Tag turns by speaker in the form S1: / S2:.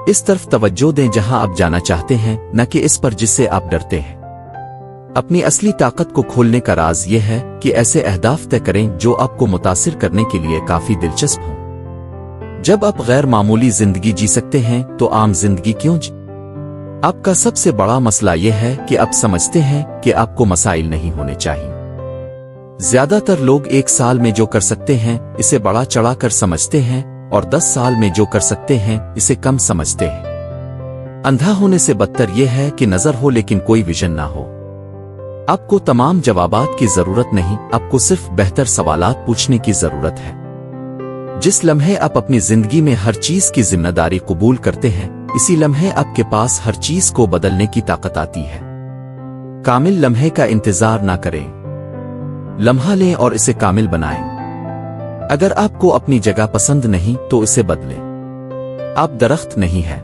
S1: اس طرف توجہ دیں جہاں آپ جانا چاہتے ہیں، نہ کہ اس پر جس سے آپ ڈرتے ہیں۔ اپنی اصلی طاقت کو کھولنے کا راز یہ ہے کہ ایسے اہداف طے کریں جو آپ کو متاثر کرنے کے لیے کافی دلچسپ ہوں۔ جب آپ غیر معمولی زندگی جی سکتے ہیں تو عام زندگی کیوں جی؟ آپ کا سب سے بڑا مسئلہ یہ ہے کہ آپ سمجھتے ہیں کہ آپ کو مسائل نہیں ہونے چاہیے۔ زیادہ تر لوگ 1 سال میں جو کر سکتے ہیں اسے بڑا چڑھا کر سمجھتے ہیں، اور 10 سال میں جو کر سکتے ہیں اسے کم سمجھتے ہیں۔ اندھا ہونے سے بدتر یہ ہے کہ نظر ہو لیکن کوئی ویژن نہ ہو۔ آپ کو تمام جوابات کی ضرورت نہیں، آپ کو صرف بہتر سوالات پوچھنے کی ضرورت ہے۔ جس لمحے آپ اپنی زندگی میں ہر چیز کی ذمہ داری قبول کرتے ہیں، اسی لمحے آپ کے پاس ہر چیز کو بدلنے کی طاقت آتی ہے۔ کامل لمحے کا انتظار نہ کریں، لمحہ لیں اور اسے کامل بنائیں۔ اگر آپ کو اپنی جگہ پسند نہیں تو اسے بدلیں۔ آپ درخت نہیں ہیں۔